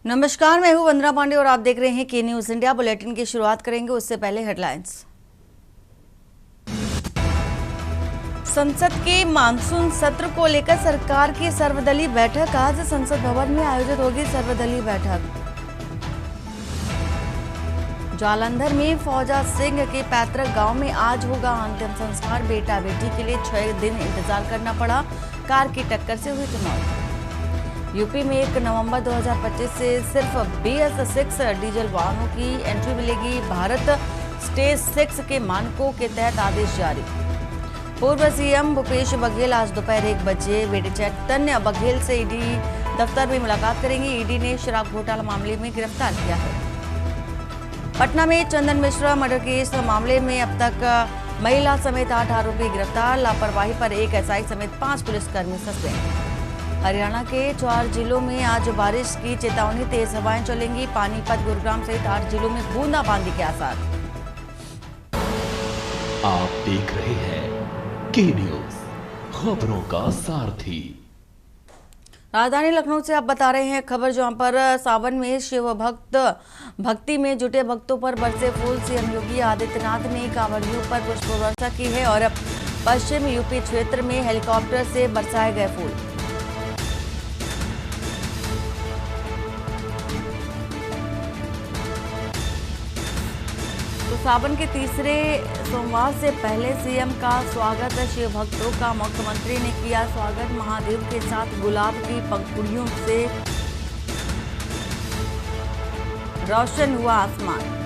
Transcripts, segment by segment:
नमस्कार, मैं हूं वंदना पांडे और आप देख रहे हैं के न्यूज इंडिया। बुलेटिन की शुरुआत करेंगे उससे पहले हेडलाइंस। संसद के मानसून सत्र को लेकर सरकार की सर्वदलीय बैठक। आज संसद भवन में आयोजित होगी सर्वदलीय बैठक। जालंधर में फौजा सिंह के पैतृक गांव में आज होगा अंतिम संस्कार। बेटा बेटी के लिए 6 दिन इंतजार करना पड़ा, कार की टक्कर से हुई मौत। यूपी में 1 नवंबर 2025 से सिर्फ BS6 डीजल वाहनों की एंट्री मिलेगी। भारत स्टेज 6 के मानकों के तहत आदेश जारी। पूर्व सीएम भूपेश बघेल आज दोपहर 1 बजे बेटे चैतन्य बघेल से ईडी दफ्तर में मुलाकात करेंगे। ईडी ने शराब घोटाला मामले में गिरफ्तार किया है। पटना में चंदन मिश्रा मर्डर केस मामले में अब तक महिला समेत 8 आरोपी गिरफ्तार। लापरवाही पर एक एसआई समेत 5 पुलिसकर्मी सस्पेंड। हरियाणा के 4 जिलों में आज बारिश की चेतावनी, तेज हवाएं चलेंगी। पानीपत, गुरुग्राम सहित 8 जिलों में बूंदाबांदी के आसार। आप देख रहे हैं के न्यूज, खबरों का सारथी। राजधानी लखनऊ से आप बता रहे हैं खबर, जहां पर सावन में शिव भक्ति में जुटे भक्तों पर बरसे फूल। सीएम योगी आदित्यनाथ ने कांवड़ियों पर पुष्प वर्षा की है और पश्चिम यूपी क्षेत्र में हेलीकॉप्टर से बरसाए गए फूल। तो सावन के तीसरे सोमवार से पहले सीएम का स्वागत। शिव भक्तों का मुख्यमंत्री ने किया स्वागत। महादेव के साथ गुलाब की पंखुड़ियों से रोशन हुआ आसमान।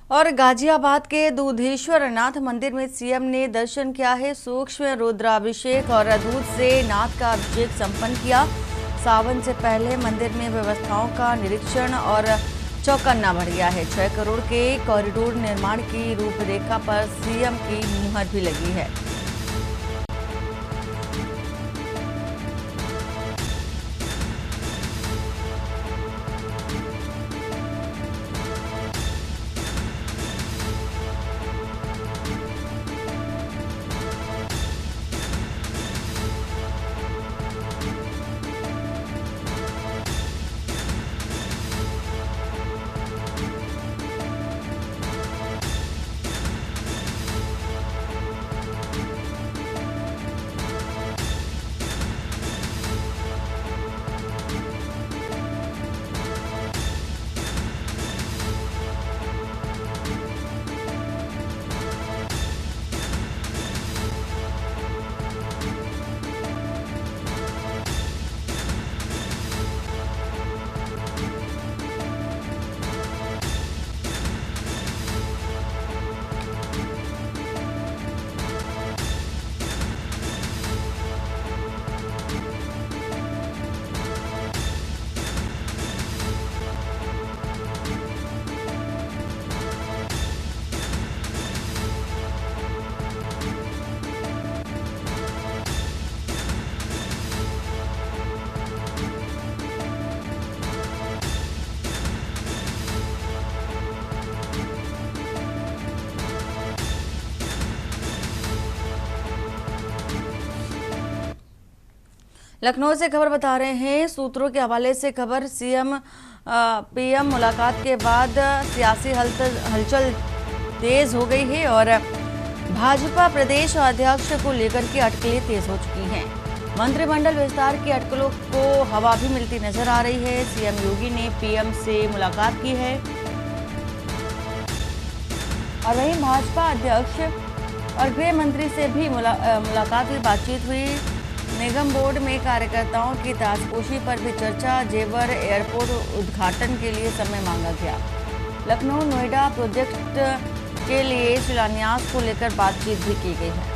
और गाजियाबाद के दूधेश्वर नाथ मंदिर में सीएम ने दर्शन किया है। सूक्ष्म रुद्राभिषेक और दूध से नाथ का अभिषेक संपन्न किया। सावन से पहले मंदिर में व्यवस्थाओं का निरीक्षण और चौकन्ना बढ़ गया है। 6 करोड़ के कॉरिडोर निर्माण की रूपरेखा पर सीएम की मुहर भी लगी है। लखनऊ से खबर बता रहे हैं, सूत्रों के हवाले से खबर, सीएम पीएम मुलाकात के बाद सियासी हलचल तेज हो गई है और भाजपा प्रदेश अध्यक्ष को लेकर के अटकलें तेज हो चुकी हैं। मंत्रिमंडल विस्तार की अटकलों को हवा भी मिलती नजर आ रही है। सीएम योगी ने पीएम से मुलाकात की है और वहीं भाजपा अध्यक्ष और गृह मंत्री से भी मुलाकात हुई, बातचीत हुई। निगम बोर्ड में कार्यकर्ताओं की ताजपोशी पर भी चर्चा, जेवर एयरपोर्ट उद्घाटन के लिए समय मांगा गया। लखनऊ नोएडा प्रोजेक्ट के लिए शिलान्यास को लेकर बातचीत भी की गई है।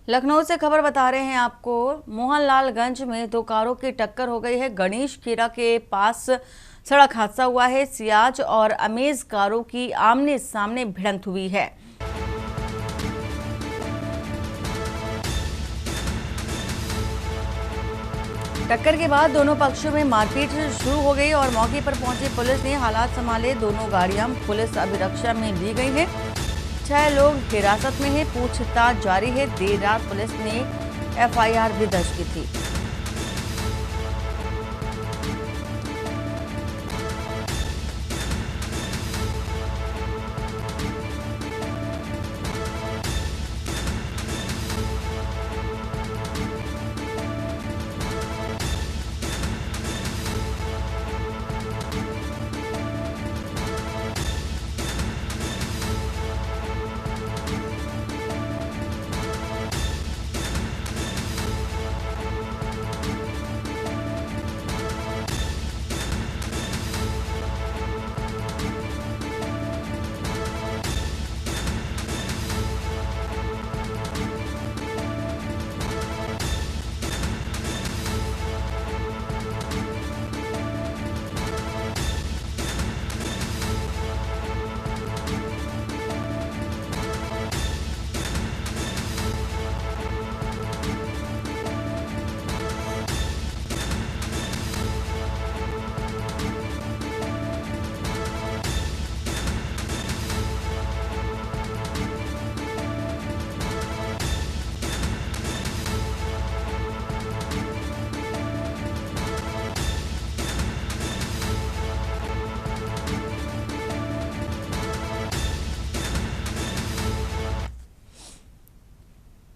लखनऊ से खबर बता रहे हैं आपको, मोहनलालगंज में दो कारों की टक्कर हो गई है। गणेश खेड़ा के पास सड़क हादसा हुआ है। सियाज और अमेज कारों की आमने सामने भिड़ंत हुई है। टक्कर के बाद दोनों पक्षों में मारपीट शुरू हो गई और मौके पर पहुंची पुलिस ने हालात संभाले। दोनों गाड़ियां पुलिस अभिरक्षा में ली गई है। 6 लोग हिरासत में हैं, पूछताछ जारी है। देर रात पुलिस ने एफआईआर भी दर्ज की थी।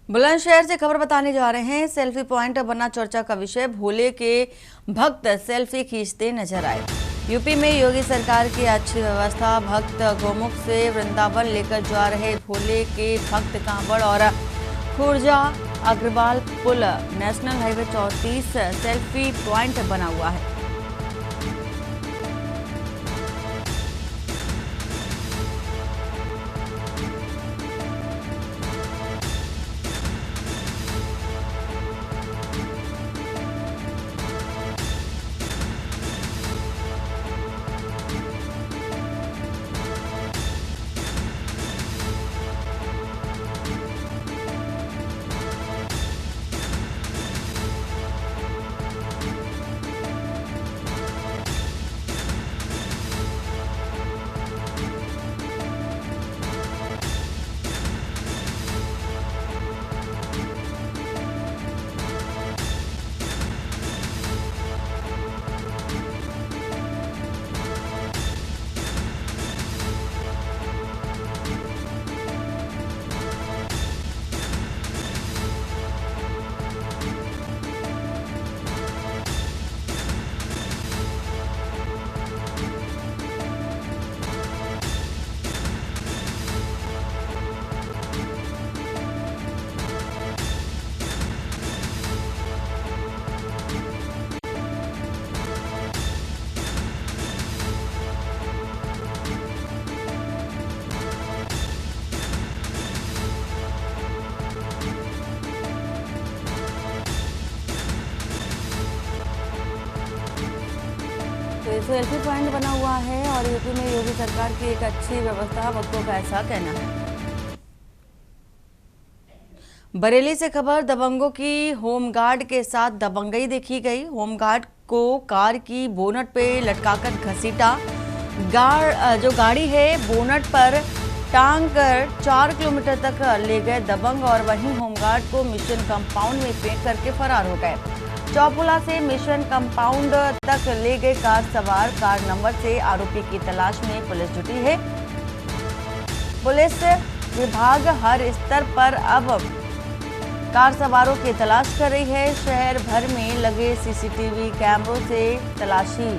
बुलंदशहर से खबर बताने जा रहे हैं। सेल्फी पॉइंट बना चर्चा का विषय। भोले के भक्त सेल्फी खींचते नजर आए। यूपी में योगी सरकार की अच्छी व्यवस्था। भक्त गोमुख से वृंदावन लेकर जा रहे भोले के भक्त कांवड़ और खुर्जा अग्रवाल पुल नेशनल हाईवे 34 सेल्फी पॉइंट बना हुआ है। सेल्फी पॉइंट बना हुआ है और यूपी में योगी सरकार की एक अच्छी व्यवस्था, वक्तों का ऐसा कहना है। बरेली से खबर, दबंगों की होमगार्ड के साथ दबंगई देखी गई। होमगार्ड को कार की बोनट पे लटकाकर घसीटा। जो गाड़ी है बोनट पर टांग कर 4 किलोमीटर तक ले गए दबंग और वहीं होमगार्ड को मिशन कंपाउंड में फेंक करके फरार हो गए। चौपुला से मिशन कंपाउंड तक ले गए कार सवार। कार नंबर से आरोपी की तलाश में पुलिस जुटी है। पुलिस विभाग हर स्तर पर अब कार सवारों की तलाश कर रही है। शहर भर में लगे सीसीटीवी कैमरों से तलाशी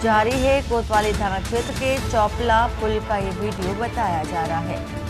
जारी है। कोतवाली थाना क्षेत्र के चौपला पुल का ये वीडियो बताया जा रहा है।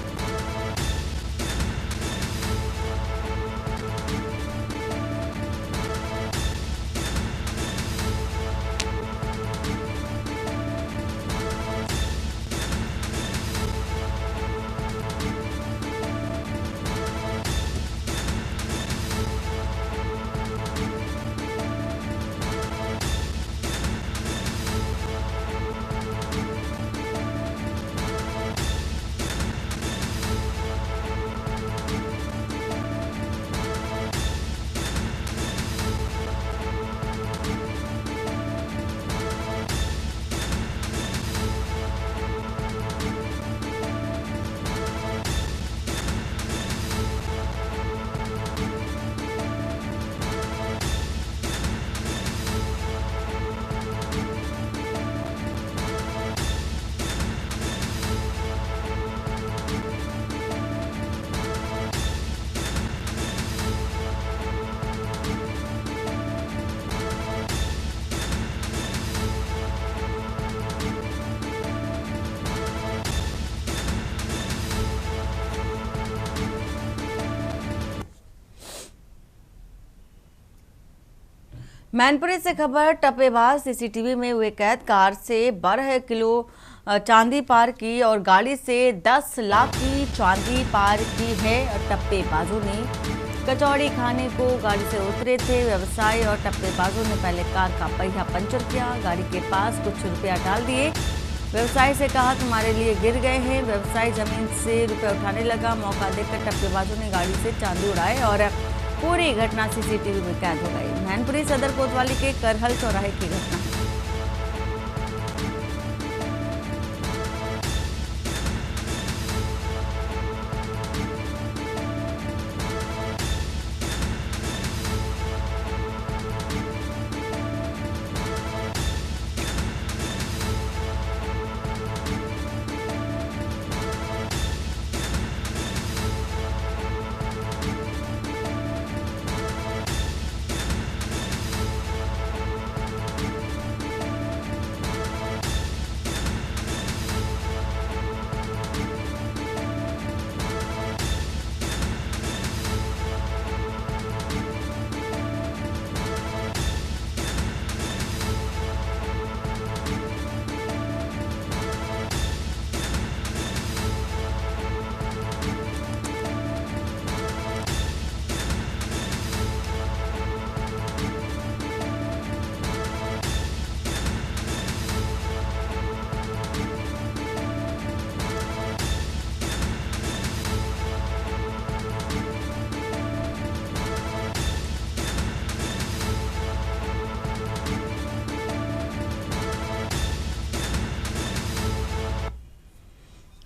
मैनपुरी से खबर, टप्पेबाज सीसीटीवी में हुए कैद। कार से 12 किलो चांदी पार की और गाड़ी से 10 लाख की चांदी पार की है। टप्पेबाजों ने कचौड़ी खाने को गाड़ी से उतरे थे व्यवसायी और टप्पेबाजों ने पहले कार का पहिया पंचर किया, गाड़ी के पास कुछ रुपया डाल दिए। व्यवसायी से कहा तुम्हारे लिए गिर गए हैं। व्यवसायी जमीन से रुपए उठाने लगा। मौका देखकर टप्पेबाजों ने गाड़ी से चांदी उड़ाए और पूरी घटना सीसीटीवी में कैद हो गई। मैनपुरी सदर कोतवाली के करहल चौराहे की घटना है।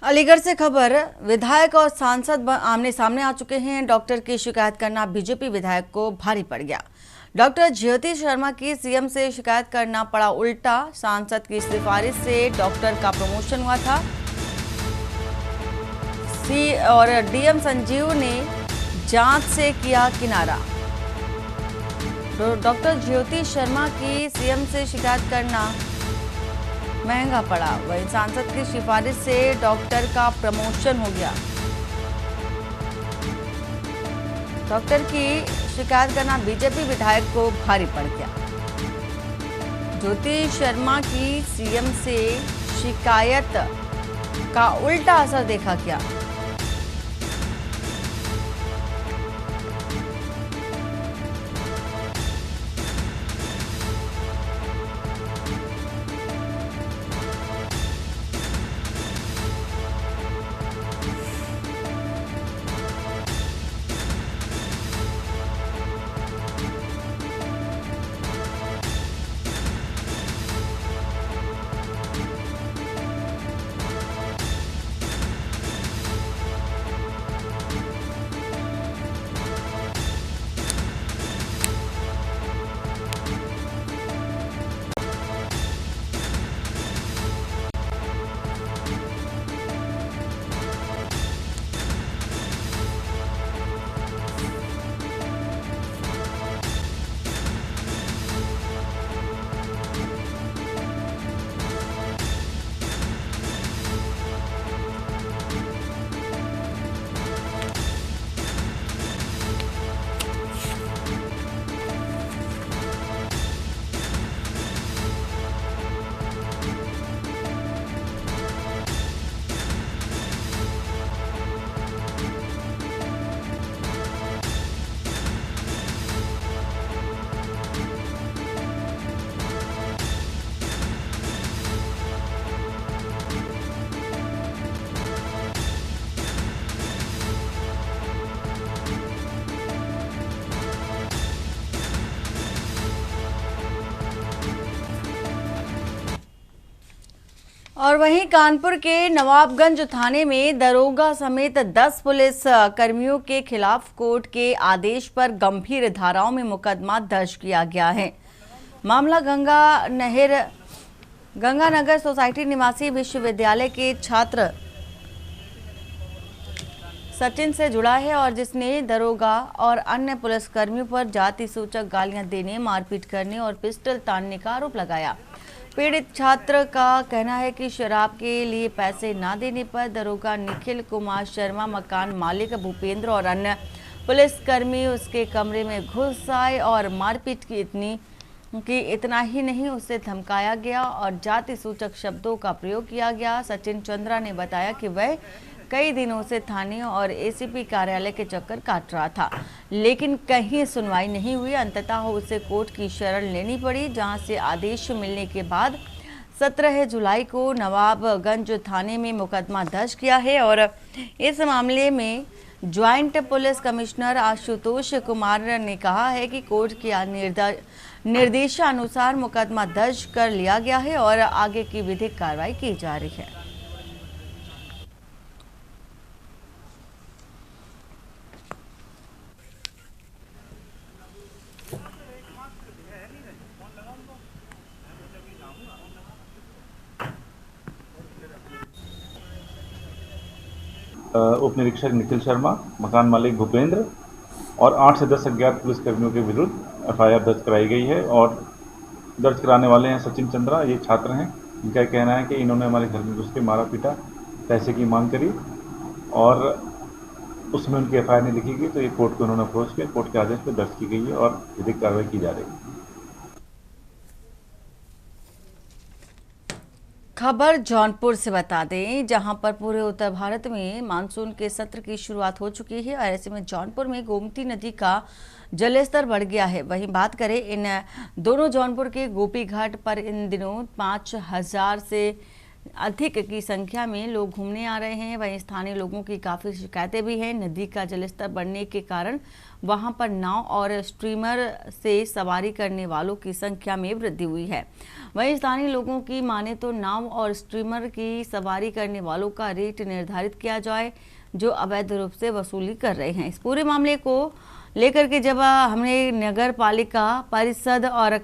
अलीगढ़ से खबर, विधायक और सांसद आमने सामने आ चुके हैं। डॉक्टर की शिकायत करना बीजेपी विधायक को भारी पड़ गया। डॉक्टर ज्योति शर्मा की सीएम से शिकायत करना पड़ा उल्टा। सांसद की सिफारिश से डॉक्टर का प्रमोशन हुआ था। और डीएम संजीव ने जांच से किया किनारा। डॉक्टर ज्योति शर्मा की सीएम से शिकायत करना महंगा पड़ा। वहीं सांसद की सिफारिश से डॉक्टर का प्रमोशन हो गया। डॉक्टर की शिकायत करना बीजेपी विधायक को भारी पड़ गया। ज्योति शर्मा की सीएम से शिकायत का उल्टा असर देखा क्या। और वहीं कानपुर के नवाबगंज थाने में दरोगा समेत 10 पुलिस कर्मियों के खिलाफ कोर्ट के आदेश पर गंभीर धाराओं में मुकदमा दर्ज किया गया है। मामला गंगानगर सोसाइटी निवासी विश्वविद्यालय के छात्र सचिन से जुड़ा है और जिसने दरोगा और अन्य पुलिसकर्मियों पर जाति सूचक गालियां देने, मारपीट करने और पिस्टल तानने का आरोप लगाया। पीड़ित छात्र का कहना है कि शराब के लिए पैसे न देने पर दरोगा निखिल कुमार शर्मा, मकान मालिक भूपेंद्र और अन्य पुलिसकर्मी उसके कमरे में घुस आए और मारपीट की इतना ही नहीं, उसे धमकाया गया और जाति सूचक शब्दों का प्रयोग किया गया। सचिन चंद्रा ने बताया कि वह कई दिनों से थाने और एसीपी कार्यालय के चक्कर काट रहा था, लेकिन कहीं सुनवाई नहीं हुई। अंततः उसे कोर्ट की शरण लेनी पड़ी, जहां से आदेश मिलने के बाद 17 जुलाई को नवाबगंज थाने में मुकदमा दर्ज किया है और इस मामले में joint police commissioner Ashutosh Kumar ने कहा है कि कोर्ट के निर्देशानुसार मुकदमा दर्ज कर लिया गया है और आगे की विधिक कार्रवाई की जा रही है। उप निरीक्षक निखिल शर्मा, मकान मालिक भूपेंद्र और 8 से 10 अज्ञात पुलिसकर्मियों के विरुद्ध एफआईआर दर्ज कराई गई है। और दर्ज कराने वाले हैं सचिन चंद्रा, ये छात्र हैं। इनका कहना है कि इन्होंने हमारे घर में घुस के मारा पीटा, पैसे की मांग करी और उसमें उनकी एफआईआर नहीं लिखी गई, तो ये कोर्ट को उन्होंने अप्रोच किया। कोर्ट के आदेश पर दर्ज की गई है और विधिक कार्रवाई की जा रही है। खबर जौनपुर से बता दें, जहां पर पूरे उत्तर भारत में मानसून के सत्र की शुरुआत हो चुकी है और ऐसे में जौनपुर में गोमती नदी का जलस्तर बढ़ गया है। वहीं बात करें इन दोनों जौनपुर के गोपी घाट पर इन दिनों 5000 से अधिक की संख्या में लोग घूमने आ रहे हैं। वहीं स्थानीय लोगों की काफ़ी शिकायतें भी हैं। नदी का जलस्तर बढ़ने के कारण वहां पर नाव और स्ट्रीमर से सवारी करने वालों की संख्या में वृद्धि हुई है। वहीं स्थानीय लोगों की माने तो नाव और स्ट्रीमर की सवारी करने वालों का रेट निर्धारित किया जाए, जो अवैध रूप से वसूली कर रहे हैं। इस पूरे मामले को लेकर के जब हमने नगर पालिका परिषद और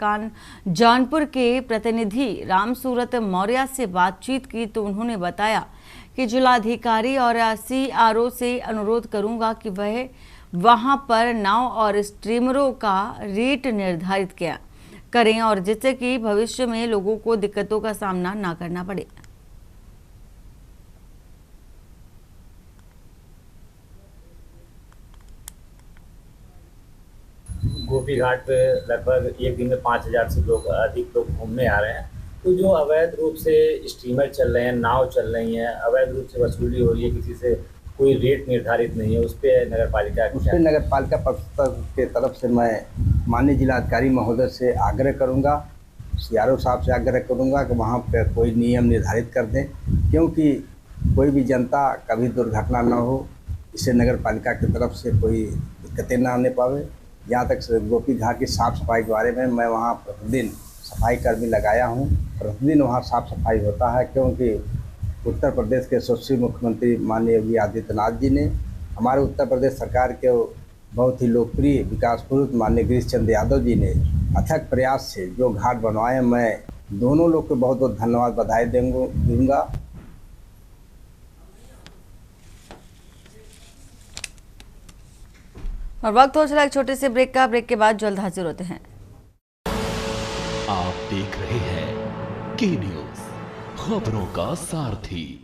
जौनपुर के प्रतिनिधि रामसूरत मौर्य से बातचीत की तो उन्होंने बताया कि जिलाधिकारी और सीआरओ से अनुरोध करूंगा कि वह वहां पर नाव और स्ट्रीमरों का रेट निर्धारित करें और जिससे कि भविष्य में लोगों को दिक्कतों का सामना ना करना पड़े। गोपी घाट पे लगभग एक दिन में 5000 से अधिक लोग घूमने आ रहे हैं। तो जो अवैध रूप से स्टीमर चल रहे हैं, नाव चल रही हैं, अवैध रूप से वसूली हो रही है, किसी से कोई रेट निर्धारित नहीं है, उस पर नगर पालिका के तरफ से मैं माननीय जिलाधिकारी महोदय से आग्रह करूंगा, सीआरओ साहब से आग्रह करूंगा कि वहां पर कोई नियम निर्धारित कर दें, क्योंकि कोई भी जनता कभी दुर्घटना न हो, इससे नगर पालिका की तरफ से कोई दिक्कतें ना आने पावे। जहाँ तक गोपी घाट की साफ़ सफाई के बारे में, मैं वहाँ प्रतिदिन सफाई कर्मी लगाया हूँ। प्रतिदिन वहाँ साफ़ सफाई होता है, क्योंकि उत्तर प्रदेश के यशस्वी मुख्यमंत्री माननीय योगी आदित्यनाथ जी ने हमारे उत्तर प्रदेश सरकार के बहुत ही लोकप्रिय विकास पुरुष माननीय गिरीश चंद्र यादव जी ने अथक प्रयास से जो घाट बनवाए, मैं दोनों लोग को बहुत बहुत धन्यवाद, बधाई दूंगा। और वक्त हो चला एक छोटे से ब्रेक का। ब्रेक के बाद जल्द हाजिर होते हैं। आप देख रहे हैं के न्यूज़, खबरों का सारथी।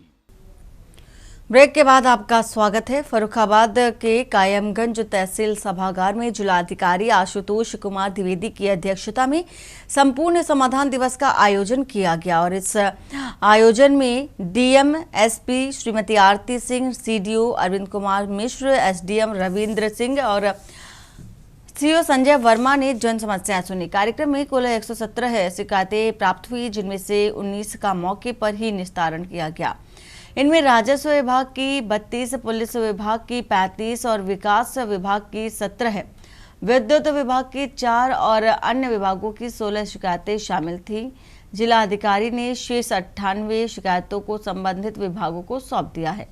ब्रेक के बाद आपका स्वागत है। फर्रुखाबाद के कायमगंज तहसील सभागार में जिलाधिकारी आशुतोष कुमार द्विवेदी की अध्यक्षता में संपूर्ण समाधान दिवस का आयोजन किया गया और इस आयोजन में डीएम एसपी श्रीमती आरती सिंह, सीडीओ अरविंद कुमार मिश्र, एसडीएम रविंद्र सिंह और सीओ संजय वर्मा ने जन समस्याएं सुनी। कार्यक्रम में कुल 117 शिकायतें प्राप्त हुई, जिनमें से 19 का मौके पर ही निस्तारण किया गया। इनमें राजस्व विभाग की 32, पुलिस विभाग की 35 और विकास विभाग की 17, विद्युत विभाग की 4 और अन्य विभागों की 16 शिकायतें शामिल थी, जिला अधिकारी ने शेष 98 शिकायतों को संबंधित विभागों को सौंप दिया है।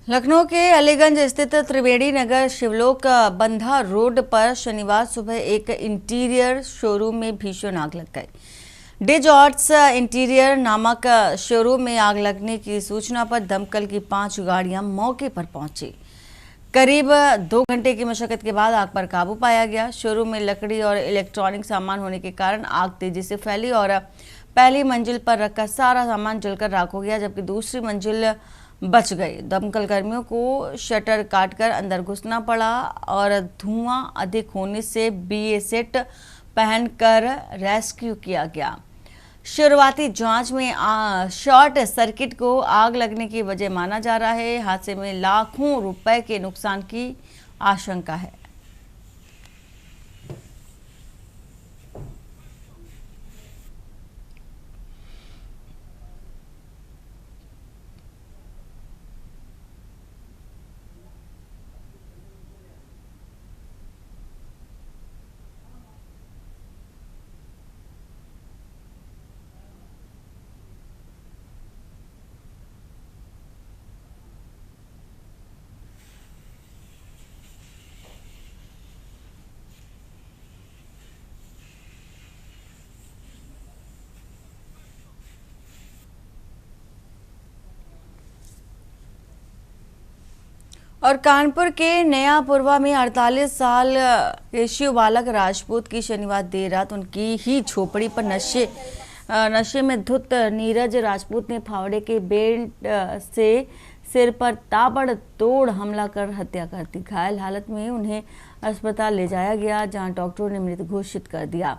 लखनऊ के अलीगंज स्थित त्रिवेणी नगर शिवलोक बंधा रोड पर शनिवार सुबह एक इंटीरियर शोरूम में भीषण आग लग गई। डिजॉर्ट्स इंटीरियर नामक शोरूम में आग लगने की सूचना पर दमकल की 5 गाड़ियां मौके पर पहुंची। करीब 2 घंटे की मशक्कत के बाद आग पर काबू पाया गया। शोरूम में लकड़ी और इलेक्ट्रॉनिक सामान होने के कारण आग तेजी से फैली और पहली मंजिल पर रखा सारा सामान जलकर राख हो गया, जबकि दूसरी मंजिल बच गई। दमकल कर्मियों को शटर काटकर अंदर घुसना पड़ा और धुआं अधिक होने से BA सेट पहनकर रेस्क्यू किया गया। शुरुआती जांच में शॉर्ट सर्किट को आग लगने की वजह माना जा रहा है। हादसे में लाखों रुपए के नुकसान की आशंका है। और कानपुर के नयापुरवा में 48 साल के शिव बालक राजपूत की शनिवार देर रात उनकी ही झोपड़ी पर नशे में धुत नीरज राजपूत ने फावड़े के बेल्ट से सिर पर ताबड़तोड़ हमला कर हत्या कर दी। घायल हालत में उन्हें अस्पताल ले जाया गया, जहां डॉक्टरों ने मृत घोषित कर दिया।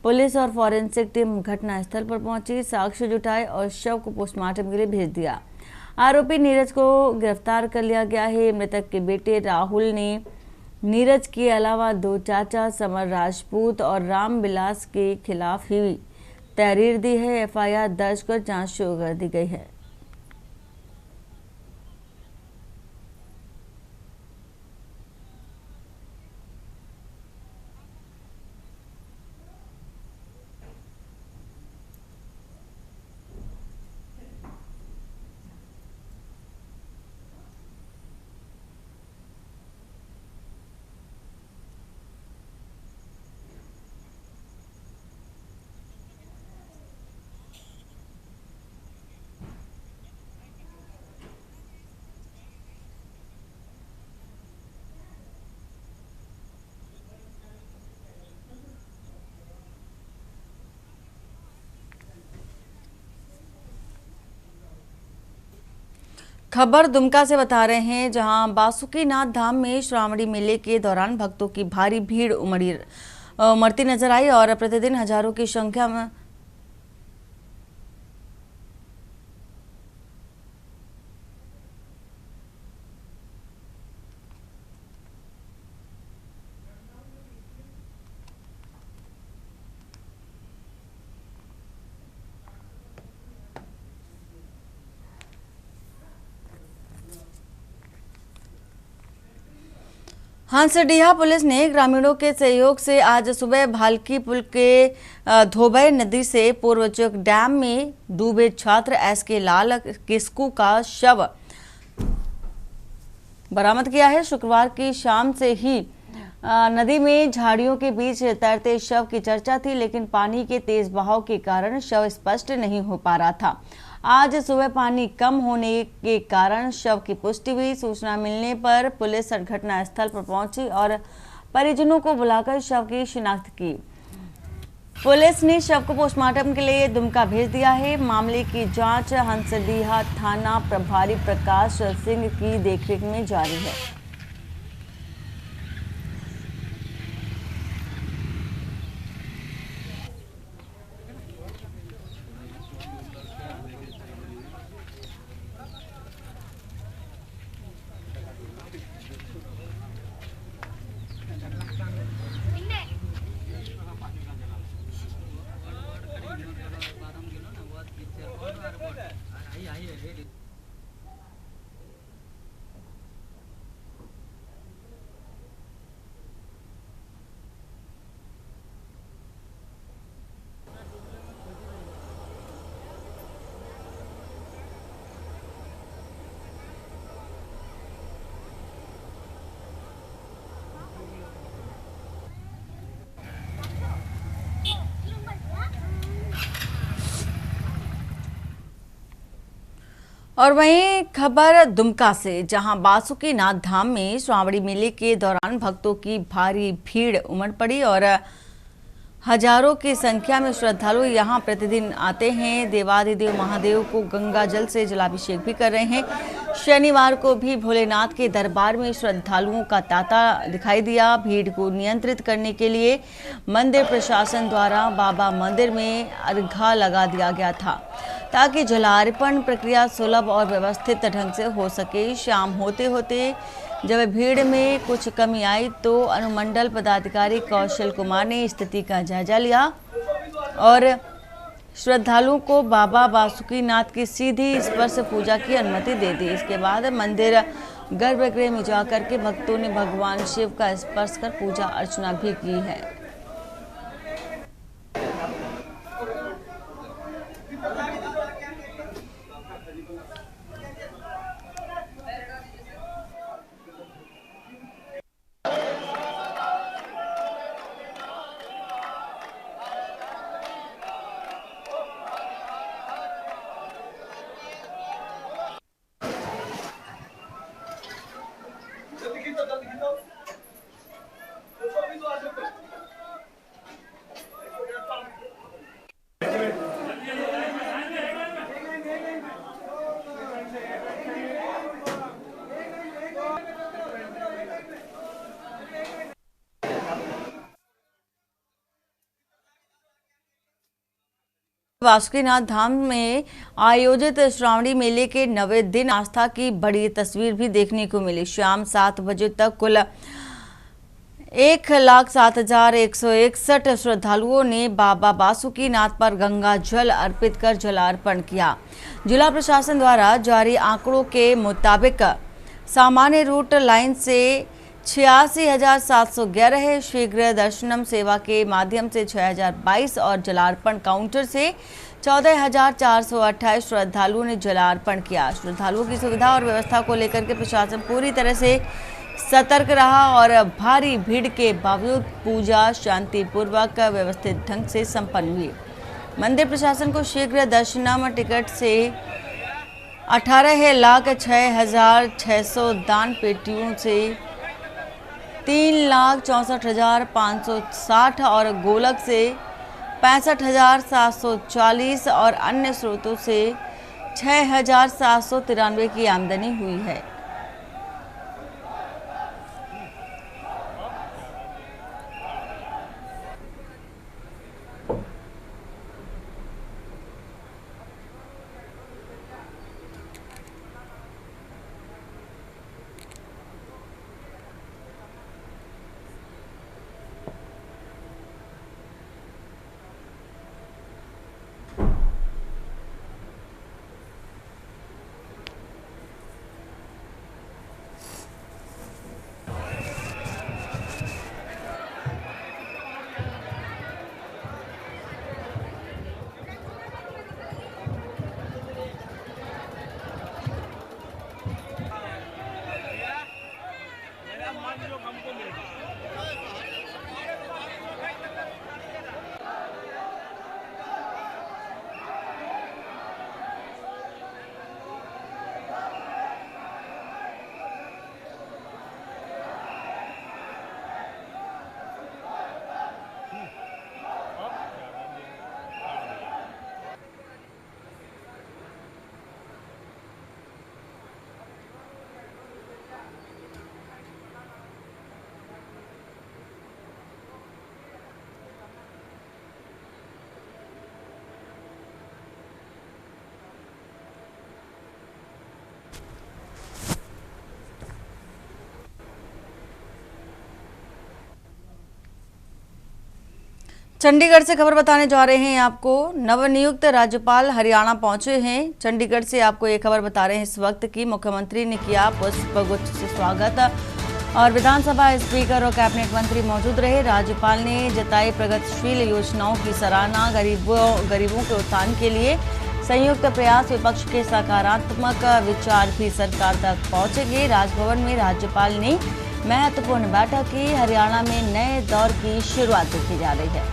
पुलिस और फॉरेंसिक टीम घटनास्थल पर पहुंची, साक्ष्य जुटाए और शव को पोस्टमार्टम के लिए भेज दिया। आरोपी नीरज को गिरफ्तार कर लिया गया है। मृतक के बेटे राहुल ने नीरज के अलावा 2 चाचा समर राजपूत और राम विलास के खिलाफ ही तहरीर दी है। FIR दर्ज कर जांच शुरू कर दी गई है। खबर दुमका से बता रहे हैं, जहां बासुकीनाथ धाम में श्रावणी मेले के दौरान भक्तों की भारी भीड़ उमड़ती नजर आई और प्रतिदिन हजारों की संख्या में हंसडीहा पुलिस ने ग्रामीणों के सहयोग से आज सुबह भालकी पुल के धोबई नदी से पूर्वचक डैम में डूबे छात्र SK लाल किस्कू का शव बरामद किया है। शुक्रवार की शाम से ही नदी में झाड़ियों के बीच तैरते शव की चर्चा थी, लेकिन पानी के तेज बहाव के कारण शव स्पष्ट नहीं हो पा रहा था। आज सुबह पानी कम होने के कारण शव की पुष्टि हुई। सूचना मिलने पर पुलिस घटना स्थल पर पहुंची और परिजनों को बुलाकर शव की शिनाख्त की। पुलिस ने शव को पोस्टमार्टम के लिए दुमका भेज दिया है। मामले की जांच हंसडीहा थाना प्रभारी प्रकाश सिंह की देखरेख में जारी है। और वहीं खबर दुमका से, जहां बासुकीनाथ धाम में श्रावणी मेले के दौरान भक्तों की भारी भीड़ उमड़ पड़ी और हजारों की संख्या में श्रद्धालु यहां प्रतिदिन आते हैं। देवाधिदेव महादेव को गंगा जल से जलाभिषेक भी कर रहे हैं। शनिवार को भी भोलेनाथ के दरबार में श्रद्धालुओं का तांता दिखाई दिया। भीड़ को नियंत्रित करने के लिए मंदिर प्रशासन द्वारा बाबा मंदिर में अर्घा लगा दिया गया था, ताकि जलार्पण प्रक्रिया सुलभ और व्यवस्थित ढंग से हो सके। शाम होते होते जब भीड़ में कुछ कमी आई तो अनुमंडल पदाधिकारी कौशल कुमार ने स्थिति का जायजा लिया और श्रद्धालुओं को बाबा बासुकीनाथ की सीधी स्पर्श पूजा की अनुमति दे दी। इसके बाद मंदिर गर्भगृह में जाकर के भक्तों ने भगवान शिव का स्पर्श कर पूजा अर्चना भी की है। बासुकीनाथ धाम में आयोजित श्रावणी मेले के 9वें दिन आस्था की बड़ी तस्वीर भी देखने को मिली। शाम 7 बजे तक कुल 1,07,161 श्रद्धालुओं ने बाबा बासुकीनाथ पर गंगा जल अर्पित कर जलार्पण किया। जिला प्रशासन द्वारा जारी आंकड़ों के मुताबिक सामान्य रूट लाइन से 86,711 है। शीघ्र दर्शनम सेवा के माध्यम से 6,022 और जलार्पण काउंटर से 14,428 श्रद्धालुओं ने जलार्पण किया। श्रद्धालुओं की सुविधा और व्यवस्था को लेकर के प्रशासन पूरी तरह से सतर्क रहा और भारी भीड़ के बावजूद पूजा शांतिपूर्वक व्यवस्थित ढंग से संपन्न हुई। मंदिर प्रशासन को शीघ्र दर्शनम टिकट से 18,06,600 दान पेटियों से 3,64,560 और गोलक से 65,740 और अन्य स्रोतों से 6,793 की आमदनी हुई है। चंडीगढ़ से खबर बताने जा रहे हैं आपको। नवनियुक्त राज्यपाल हरियाणा पहुंचे हैं। चंडीगढ़ से आपको ये खबर बता रहे हैं इस वक्त की मुख्यमंत्री ने किया पुष्पगुच्छ से स्वागत और विधानसभा स्पीकर और कैबिनेट मंत्री मौजूद रहे। राज्यपाल ने जताई प्रगतिशील योजनाओं की सराहना। गरीबों के उत्थान के लिए संयुक्त प्रयास, विपक्ष के सकारात्मक विचार भी सरकार तक पहुंचेंगे। राजभवन में राज्यपाल ने महत्वपूर्ण बैठक की। हरियाणा में नए दौर की शुरुआत देखी जा रही है।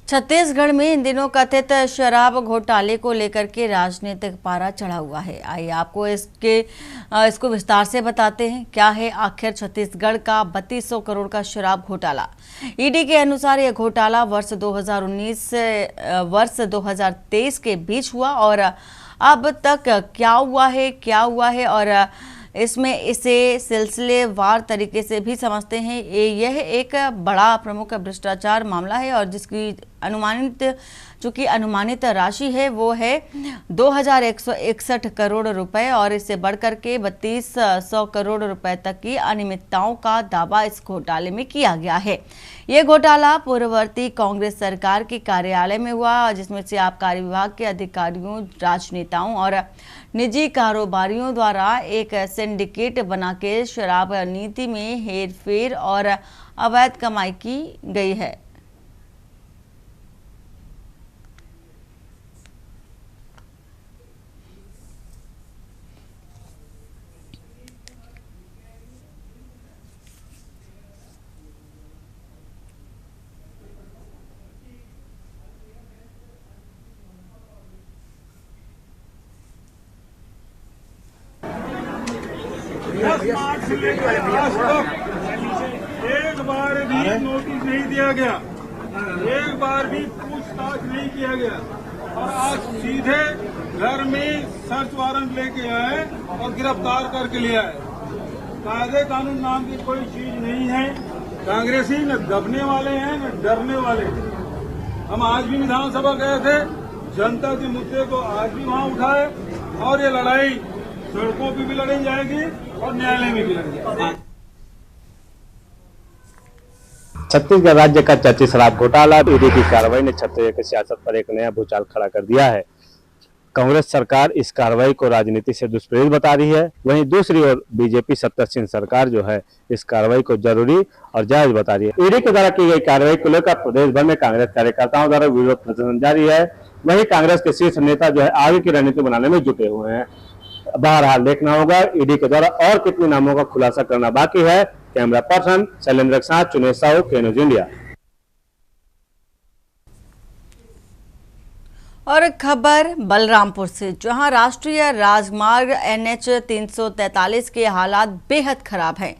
छत्तीसगढ़ में इन दिनों कथित शराब घोटाले को लेकर के राजनीतिक पारा चढ़ा हुआ है। आइए आपको इसको विस्तार से बताते हैं। क्या है आखिर छत्तीसगढ़ का 3200 करोड़ का शराब घोटाला। ईडी के अनुसार यह घोटाला वर्ष 2019 से वर्ष 2023 के बीच हुआ और अब तक क्या हुआ है और इसमें इसे सिलसिलेवार तरीके से भी समझते हैं। यह एक बड़ा प्रमुख भ्रष्टाचार मामला है और जिसकी अनुमानित राशि है वो है 2161 करोड़ रुपए और इससे बढ़कर के 3200 करोड़ रुपए तक की अनियमितताओं का दावा इस घोटाले में किया गया है। ये घोटाला पूर्ववर्ती कांग्रेस सरकार के कार्यालय में हुआ, जिसमें से आबकारी विभाग के अधिकारियों, राजनेताओं और निजी कारोबारियों द्वारा एक सिंडिकेट बना के शराब नीति में हेरफेर और अवैध कमाई की गई है। एक बार भी नोटिस नहीं दिया गया, एक बार भी पूछताछ नहीं किया गया और आज सीधे घर में सर्च वारंट लेके आए और गिरफ्तार करके ले आए। कायदे कानून नाम की कोई चीज नहीं है। कांग्रेसी न दबने वाले हैं न डरने वाले। हम आज भी विधानसभा गए थे, जनता के मुद्दे को आज भी वहां उठाए और ये लड़ाई सड़कों पर भी लड़ी जाएगी और न्यायालय में भी लड़ी जाएगी। छत्तीसगढ़ राज्य का चर्चित शराब घोटाला। ईडी की कार्रवाई ने छत्तीसगढ़ की सियासत पर एक नया भूचाल खड़ा कर दिया है। कांग्रेस सरकार इस कार्रवाई को राजनीति से दुष्प्रेरित बता रही है, वहीं दूसरी ओर बीजेपी सत्तासीन सरकार जो है इस कार्रवाई को जरूरी और जायज बता रही है। ईडी के द्वारा की गई कार्रवाई को लेकर प्रदेश भर में कांग्रेस कार्यकर्ताओं द्वारा विरोध प्रदर्शन जारी है। वहीं कांग्रेस के शीर्ष नेता जो है आगे की रणनीति बनाने में जुटे हुए हैं। बहरहाल देखना होगा ईडी के द्वारा और कितने नामों का खुलासा करना बाकी है। कैमरा पर्सन शैलेंद्र के साथ चुनेश साहू, के न्यूज इंडिया। और खबर बलरामपुर से, जहां राष्ट्रीय राजमार्ग NH 343 के हालात बेहद खराब हैं।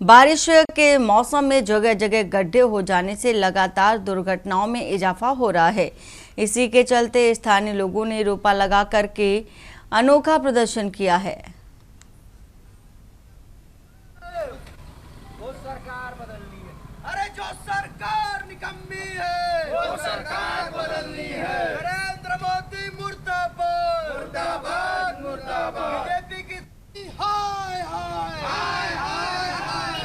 बारिश के मौसम में जगह जगह गड्ढे हो जाने से लगातार दुर्घटनाओं में इजाफा हो रहा है। इसी के चलते स्थानीय लोगों ने रोपा लगा करके अनोखा प्रदर्शन किया है। वो सरकार बदलनी है। अरे जो सरकार निकम्मी है वो सरकार बदलनी है। नरेंद्र मोदी मुर्दाबाद मुर्दाबाद मुर्दाबाद। बीजेपी की हाय हाय हाय हाय हाय।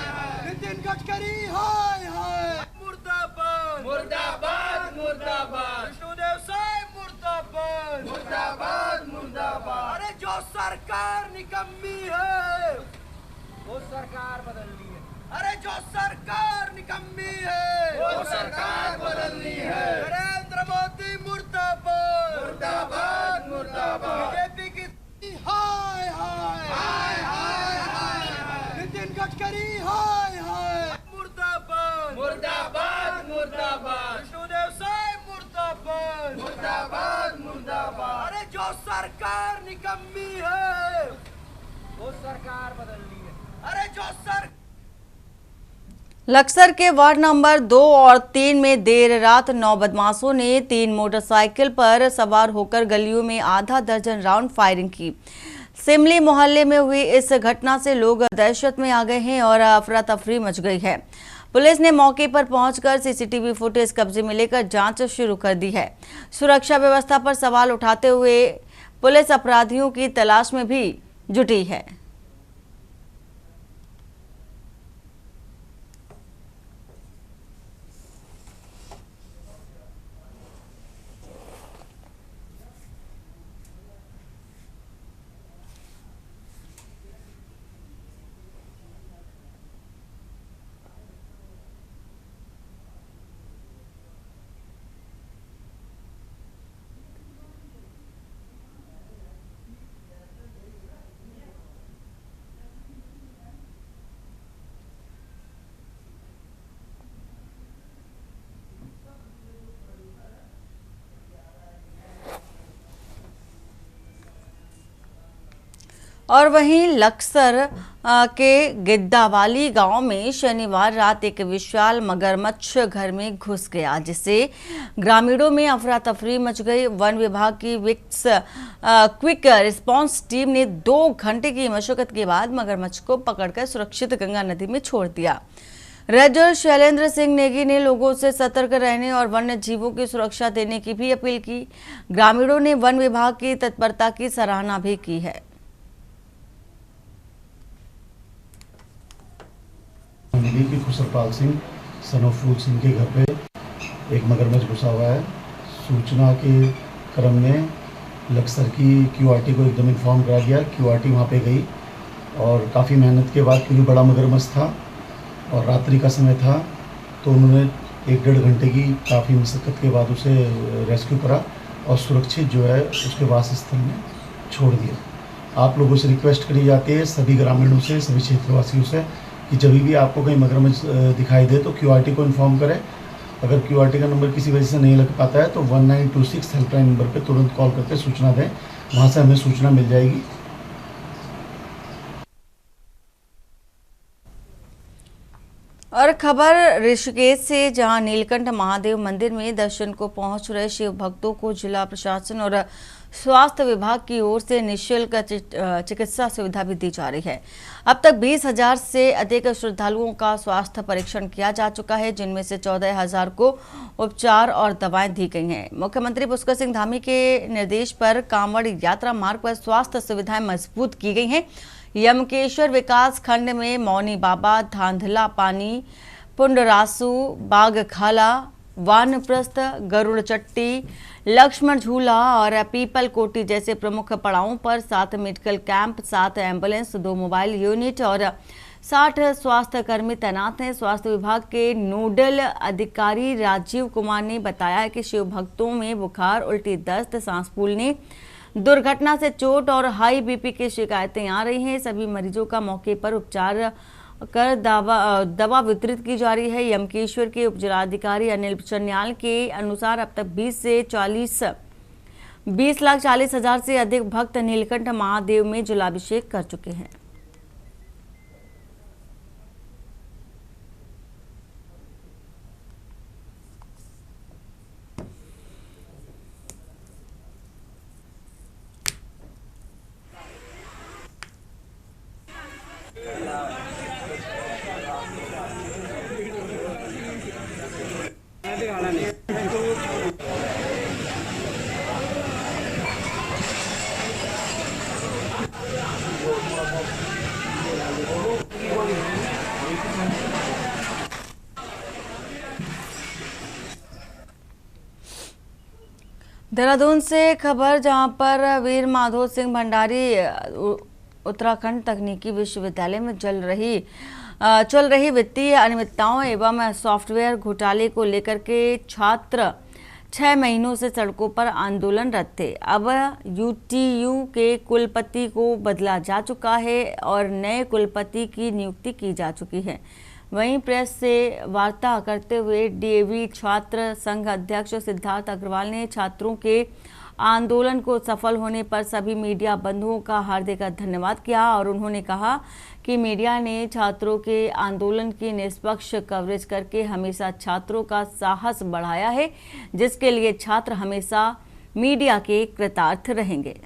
नितिन गडकरी हाय हाय मुर्दाबाद मुर्दाबाद मुर्दाबाद। विष्णुदेव साय मुर्दाबाद मुर्दाबाद मुर्दाबाद। अरे जो सरकार निकम्मी है वो सरकार बदलनी है। अरे जो सरकार निकम्मी है वो सरकार बदलनी है। नरेंद्र मोदी मुर्दाबाद मुर्दाबाद मुर्दाबाद। बीजेपी की हाय हाय हाय हाय हाय। नितिन गडकरी हाय हाय मुर्दाबाद मुर्दाबाद मुर्दाबाद। विष्णुदेव साय मुर्दाबाद मुर्दाबाद मुर्दाबाद। अरे जो सरकार निकम्मी है वो सरकार बदलनी है। अरे जो सर लक्सर के वार्ड नंबर 2 और 3 में देर रात 9 बदमाशों ने 3 मोटरसाइकिल पर सवार होकर गलियों में आधा दर्जन राउंड फायरिंग की। सिमली मोहल्ले में हुई इस घटना से लोग दहशत में आ गए हैं और अफरा तफरी मच गई है। पुलिस ने मौके पर पहुंचकर सीसीटीवी फुटेज कब्जे में लेकर जांच शुरू कर दी है। सुरक्षा व्यवस्था पर सवाल उठाते हुए पुलिस अपराधियों की तलाश में भी जुटी है। और वहीं लक्सर के गिद्दावाली गांव में शनिवार रात एक विशाल मगरमच्छ घर में घुस गया, जिससे ग्रामीणों में अफरा तफरी मच गई। वन विभाग की क्विक रिस्पांस टीम ने 2 घंटे की मशक्कत के बाद मगरमच्छ को पकड़कर सुरक्षित गंगा नदी में छोड़ दिया। रेंजर शैलेंद्र सिंह नेगी ने लोगों से सतर्क रहने और वन्य जीवों की सुरक्षा देने की भी अपील की। ग्रामीणों ने वन विभाग की तत्परता की सराहना भी की है। मिली कि खुसरपाल सिंह सन ऑफ फूल सिंह के घर पे एक मगरमच्छ घुसा हुआ है। सूचना के क्रम में लक्सर की क्यूआरटी को एकदम इन्फॉर्म करा दिया। क्यूआरटी वहाँ पे गई और काफ़ी मेहनत के बाद, क्योंकि बड़ा मगरमच्छ था और रात्रि का समय था, तो उन्होंने 1-1.5 घंटे की काफ़ी मशक्क़त के बाद उसे रेस्क्यू करा और सुरक्षित जो है उसके वास स्थल में छोड़ दिया। आप लोगों से रिक्वेस्ट करी जाती है, सभी ग्रामीणों से, सभी क्षेत्रवासियों से, कि जब भी आपको कहीं मगरमच्छ दिखाई दे तो क्यूआरटी को इन्फॉर्म करें। अगर क्यूआरटी का नंबर किसी वजह से नहीं लग पाता है तो 1926 हेल्पलाइन नंबर पे तुरंत कॉल करके सूचना दें, वहाँ से हमें सूचना मिल जाएगी। और खबर ऋषिकेश से, जहां नीलकंठ महादेव मंदिर में दर्शन को पहुंच रहे शिव भक्तों को जिला प्रशासन और स्वास्थ्य विभाग की ओर से निःशुल्क चिकित्सा सुविधा भी दी जा रही है। अब तक 20,000 से अधिक श्रद्धालुओं का स्वास्थ्य परीक्षण किया जा चुका है, जिनमें से 14,000 को उपचार और दवाएं दी गई हैं। मुख्यमंत्री पुष्कर सिंह धामी के निर्देश पर कांवड़ यात्रा मार्ग पर स्वास्थ्य सुविधाएं मजबूत की गई हैं। यमकेश्वर विकास खंड में मौनी बाबा, धांधला पानी, पुंडरासु, बागखाला, वानप्रस्थ, गरुड़ चट्टी, लक्ष्मण झूला और पीपल कोटी जैसे प्रमुख पड़ावों पर 7 medical camp, 7 ambulance, 2 mobile unit और 60 स्वास्थ्य कर्मी तैनात हैं। स्वास्थ्य विभाग के नोडल अधिकारी राजीव कुमार ने बताया कि शिव भक्तों में बुखार, उल्टी, दस्त, सांस फूलने, दुर्घटना से चोट और हाई बीपी की शिकायतें आ रही हैं। सभी मरीजों का मौके पर उपचार कर दवा वितरित की जा रही है। यमकेश्वर के उपजिलाधिकारी अनिल चन्याल के अनुसार अब तक 20,40,000 से अधिक भक्त नीलकंठ महादेव में जलाभिषेक कर चुके हैं। देहरादून से खबर, जहां पर वीर माधो सिंह भंडारी उत्तराखंड तकनीकी विश्वविद्यालय में चल रही वित्तीय अनियमितताओं एवं सॉफ्टवेयर घोटाले को लेकर के छात्र 6 महीनों से सड़कों पर आंदोलनरत थे। अब यूटीयू के कुलपति को बदला जा चुका है और नए कुलपति की नियुक्ति की जा चुकी है। वहीं प्रेस से वार्ता करते हुए डीएवी छात्र संघ अध्यक्ष सिद्धार्थ अग्रवाल ने छात्रों के आंदोलन को सफल होने पर सभी मीडिया बंधुओं का हार्दिक धन्यवाद किया और उन्होंने कहा कि मीडिया ने छात्रों के आंदोलन की निष्पक्ष कवरेज करके हमेशा छात्रों का साहस बढ़ाया है, जिसके लिए छात्र हमेशा मीडिया के कृतार्थ रहेंगे।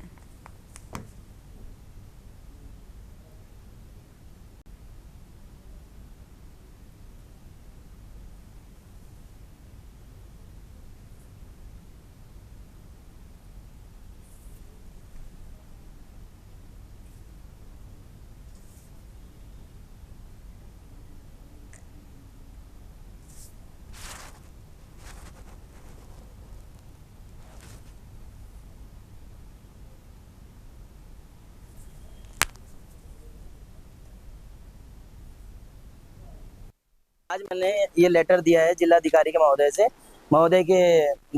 आज मैंने ये लेटर दिया है जिलाधिकारी के महोदय के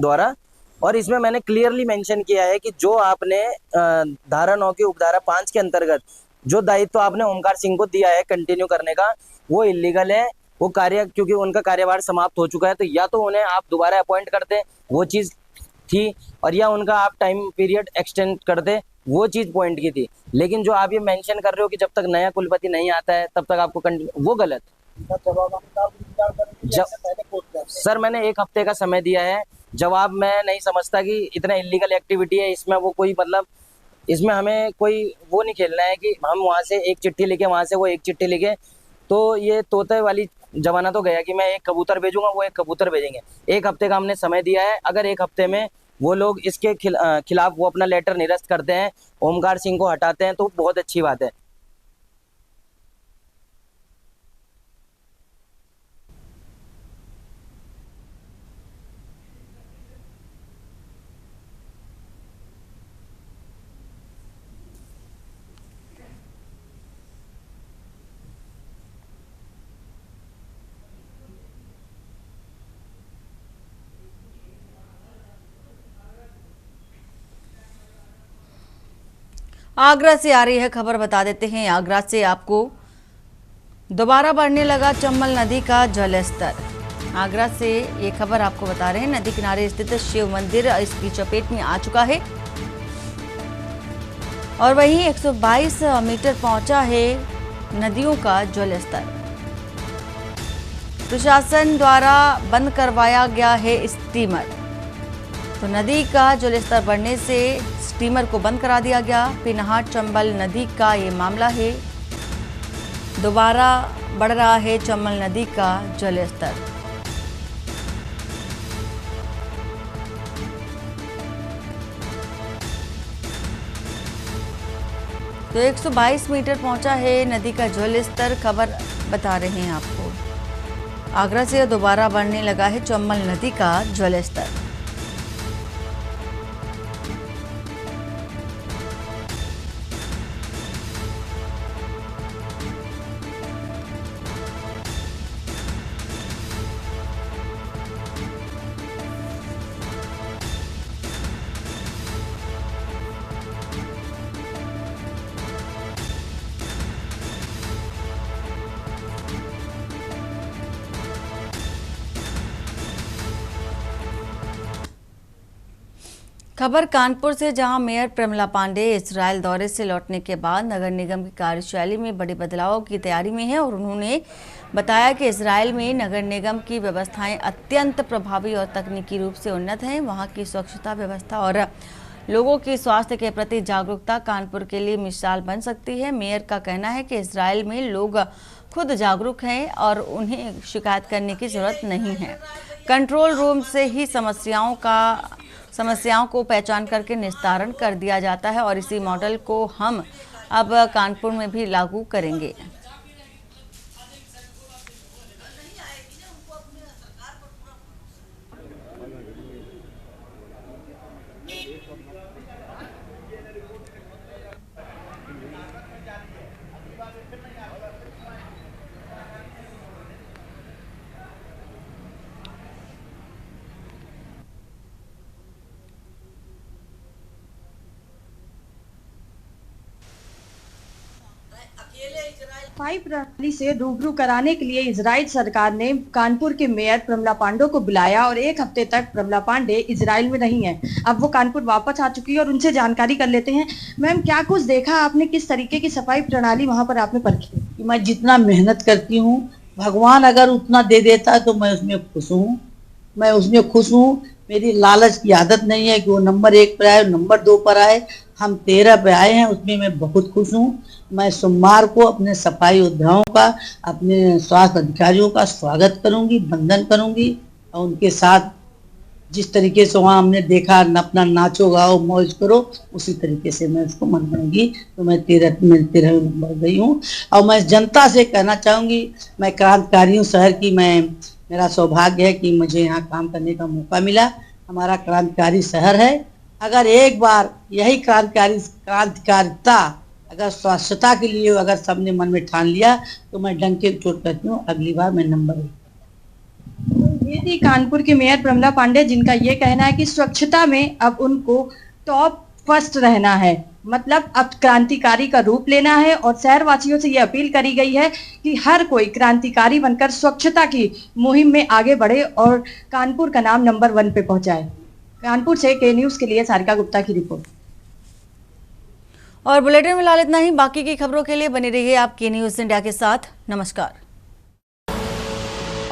द्वारा, और इसमें मैंने क्लियरली मेंशन किया है कि जो आपने धारा 9 की उपधारा 5 के अंतर्गत जो दायित्व आपने ओमकार सिंह को दिया है कंटिन्यू करने का, वो इलीगल है। वो कार्य क्योंकि उनका कार्यभार समाप्त हो चुका है, तो या तो उन्हें आप दोबारा अपॉइंट करते, वो चीज़ थी, और या उनका आप टाइम पीरियड एक्सटेंड करते, वो चीज़ पॉइंट की थी। लेकिन जो आप ये मेंशन कर रहे हो कि जब तक नया कुलपति नहीं आता है तब तक आपको वो गलत। सर मैंने 1 हफ्ते का समय दिया है जवाब। मैं नहीं समझता कि इतना इलीगल एक्टिविटी है इसमें, वो कोई मतलब इसमें हमें कोई वो नहीं खेलना है कि हम वहाँ से एक चिट्ठी लिखे, वहाँ से वो एक चिट्ठी लिखे। तो ये तोते वाली जमाना तो गया कि मैं एक कबूतर भेजूंगा, वो एक कबूतर भेजेंगे। 1 हफ्ते का हमने समय दिया है। अगर 1 हफ्ते में वो लोग इसके खिलाफ वो अपना लेटर निरस्त करते हैं, ओमकार सिंह को हटाते हैं, तो बहुत अच्छी बात है। आगरा से आ रही है खबर, बता देते हैं। आगरा से आपको दोबारा बढ़ने लगा चंबल नदी का जलस्तर। आगरा से ये खबर आपको बता रहे हैं, नदी किनारे स्थित शिव मंदिर इसकी चपेट में आ चुका है और वहीं 122 मीटर पहुंचा है नदियों का जलस्तर। प्रशासन द्वारा बंद करवाया गया है स्टीमर, तो नदी का जलस्तर बढ़ने से स्टीमर को बंद करा दिया गया। पिनहाट चंबल नदी का ये मामला है, दोबारा बढ़ रहा है चंबल नदी का जलस्तर। तो 122 मीटर पहुंचा है नदी का जलस्तर, खबर बता रहे हैं आपको। आगरा से दोबारा बढ़ने लगा है चंबल नदी का जलस्तर। खबर कानपुर से, जहां मेयर प्रमिला पांडे इजरायल दौरे से लौटने के बाद नगर निगम की कार्यशैली में बड़े बदलाव की तैयारी में है और उन्होंने बताया कि इजरायल में नगर निगम की व्यवस्थाएं अत्यंत प्रभावी और तकनीकी रूप से उन्नत हैं। वहां की स्वच्छता व्यवस्था और लोगों की स्वास्थ्य के प्रति जागरूकता कानपुर के लिए मिसाल बन सकती है। मेयर का कहना है कि इजरायल में लोग खुद जागरूक हैं और उन्हें शिकायत करने की जरूरत नहीं है। कंट्रोल रूम से ही समस्याओं को पहचान करके निस्तारण कर दिया जाता है और इसी मॉडल को हम अब कानपुर में भी लागू करेंगे। सफाई प्रणाली से रूबरू कराने के लिए इजराइल सरकार ने कानपुर के मेयर प्रमला पांडे को बुलाया और एक हफ्ते तक प्रमला पांडे इजराइल में नहीं है। अब वो कानपुर वापस आ चुकी है और उनसे जानकारी कर लेते हैं। मैम, क्या कुछ देखा आपने, किस तरीके की सफाई प्रणाली वहाँ पर आपने परखी? मैं जितना मेहनत करती हूँ, भगवान अगर उतना दे देता है तो मैं उसमें खुश हूँ। मैं उसमें खुश हूँ। मेरी लालच की आदत नहीं है कि वो नंबर 1 पर आए, नंबर 2 पर आए। हम 13 पे आए हैं, उसमें मैं बहुत खुश हूँ। मैं सोमवार को अपने सफाई योद्धाओं का, अपने स्वास्थ्य अधिकारियों का स्वागत करूंगी, वंदन करूंगी और उनके साथ जिस तरीके से वहाँ हमने देखा अपना नाचो गाओ मौज करो, उसी तरीके से मैं उसको मनाऊंगी। तो मैं 13 नंबर गई हूँ। और मैं जनता से कहना चाहूँगी, मैं क्रांतिकारियों शहर की, मेरा सौभाग्य है कि मुझे यहाँ काम करने का मौका मिला। हमारा क्रांतिकारी शहर है। अगर एक बार यही क्रांतिकारिता अगर स्वच्छता के लिए अगर सबने मन में ठान लिया तो मैं डंके चोट करती हूँ, अगली बार मैं नंबर 1। ये थी कानपुर की मेयर प्रमला पांडे, जिनका ये कहना है कि स्वच्छता में अब उनको टॉप फर्स्ट रहना है। मतलब अब क्रांतिकारी का रूप लेना है और शहरवासियों से ये अपील करी गई है कि हर कोई क्रांतिकारी बनकर स्वच्छता की मुहिम में आगे बढ़े और कानपुर का नाम नंबर 1 पे पहुंचाए। कानपुर से के न्यूज के लिए सारिका गुप्ता की रिपोर्ट। और बुलेटिन में फिलहाल इतना ही। बाकी की खबरों के लिए बने रहिए आप के न्यूज इंडिया के साथ। नमस्कार।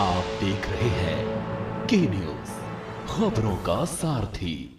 आप देख रहे हैं के न्यूज, खबरों का सारथी।